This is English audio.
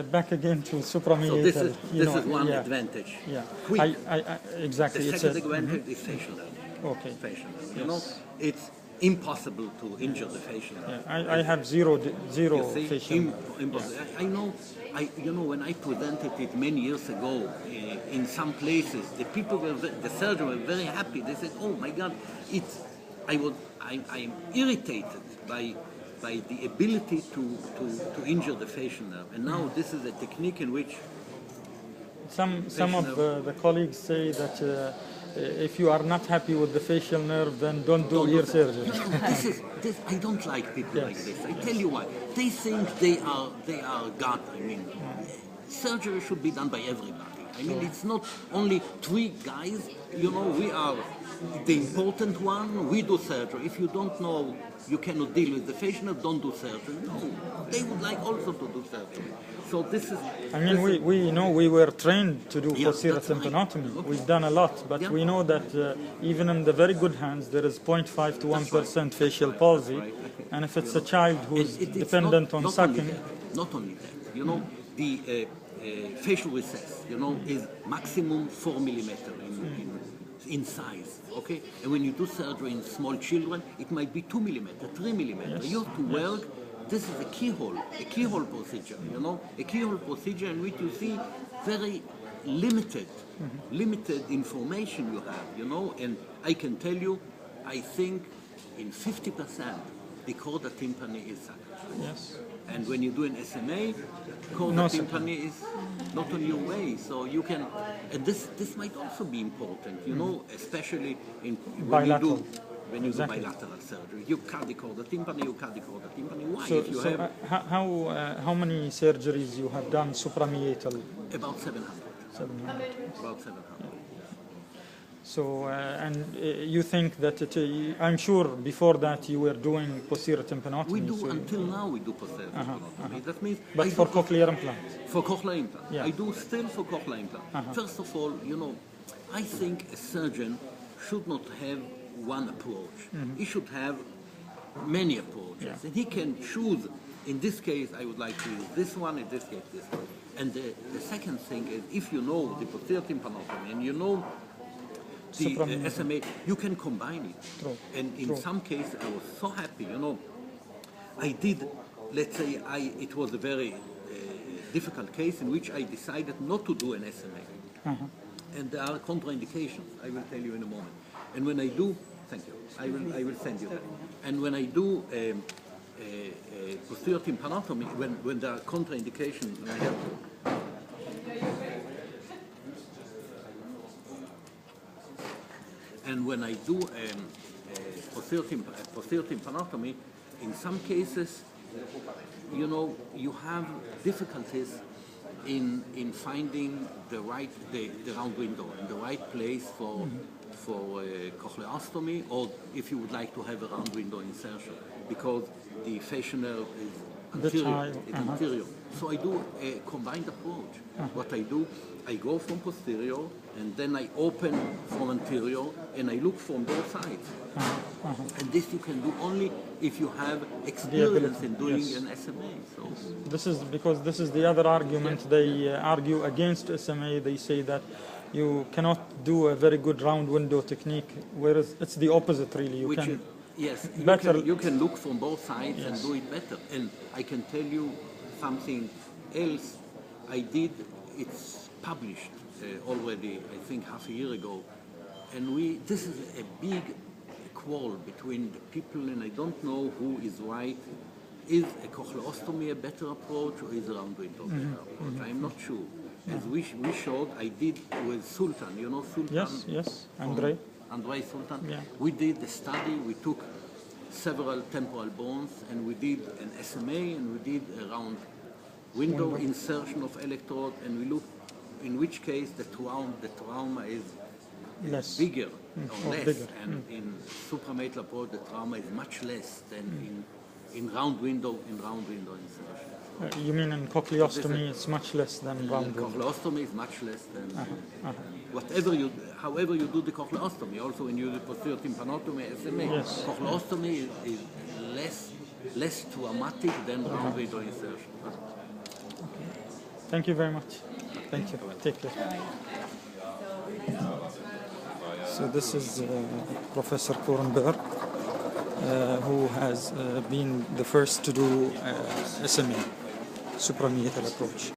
Back again to suprameatal. So this is one advantage. Yeah, Quick. exactly. The second advantage is facial nerve. Okay. Facial nerve. You know, it's impossible to injure the facial nerve. Yeah, I have zero facial nerve. Impossible. I know. When I presented it many years ago in some places, the surgeons were very happy. They said, "Oh my God, I'm irritated by the ability to injure the facial nerve." And now this is a technique in which some of the colleagues say that if you are not happy with the facial nerve, then don't do ear surgery. This I don't like people like this. I tell you why. They think they are God. I mean, surgery should be done by everybody. I mean, it's not only three guys. You know, we are the important one. We do surgery. If you don't know, you cannot deal with the facial nerve, don't do surgery. No, they would like also to do surgery. So this is. I mean, we know we were trained to do posterior tympanotomy. Right. We've done a lot, but we know that even in the very good hands, there is 0.5 to 1% facial palsy, and if it's a child who's dependent on sucking. Not only that, you know, the facial recess, you know, is maximum 4 millimeter in size. Okay, and when you do surgery in small children, it might be 2 millimeter, 3 millimeter. Yes. You have to work. This is a keyhole procedure, you know, a keyhole procedure in which you see very limited information you have, you know, and I can tell you, I think in 50% the chorda tympani is sucked. Yes. And when you do an SMA, chorda tympani is not on your way, so you can, and this might also be important, you know, especially when you do bilateral surgery. You cut the chorda tympani, Why? So, how many surgeries you have done suprameatal? About 700. 700. About 700. So, and you think that I'm sure before that you were doing posterior tympanotomy? We do, until now we do posterior tympanotomy. That means... But for cochlear implant? For cochlear implant. I do still for cochlear implant. First of all, you know, I think a surgeon should not have one approach. He should have many approaches. And he can choose, in this case, I would like to use this one, in this case, this one. And the second thing is, if you know the posterior tympanotomy and you know the SMA, you can combine it. True. And in some cases, I was so happy, you know, I did, let's say, it was a very difficult case in which I decided not to do an SMA. And there are contraindications, I will tell you in a moment. And when I do, thank you, I will send you that. And when I do posterior tympanotomy, when there are contraindications, I have to. And when I do posterior tympanotomy, in some cases, you know, you have difficulties in finding the round window and the right place for cochleostomy, or if you would like to have a round window insertion, because the facial nerve is anterior. So I do a combined approach. What I do, I go from posterior, and then I open from anterior, and I look from both sides. And this you can do only if you have experience in doing an SMA. So this is because this is the other argument. They argue against SMA. They say that you cannot do a very good round window technique, whereas it's the opposite, really. You can look from both sides and do it better. And I can tell you something else I did. It's published already, I think, half a year ago. And this is a big quarrel between the people, and I don't know who is right. Is a cochleostomy a better approach, or is a round window a better approach? I'm not sure. As we showed, I did with Sultan. You know Sultan? Yes, Andre Sultan. Yeah. We did the study. We took several temporal bones, and we did an SMA, and we did a round window insertion of electrode, and we looked in which case the trauma is bigger or less. Bigger. And in suprameatal approach, the trauma is much less than in round window insertion. You mean in cochleostomy it's much less than round window? Cochleostomy is much less than however you do the cochleostomy. Also when you do posterior tympanotomy, SMA, cochleostomy is less traumatic than round window insertion. Thank you very much. Thank you. Take care. So this is Professor Korenberg, who has been the first to do SMA, suprameatal approach.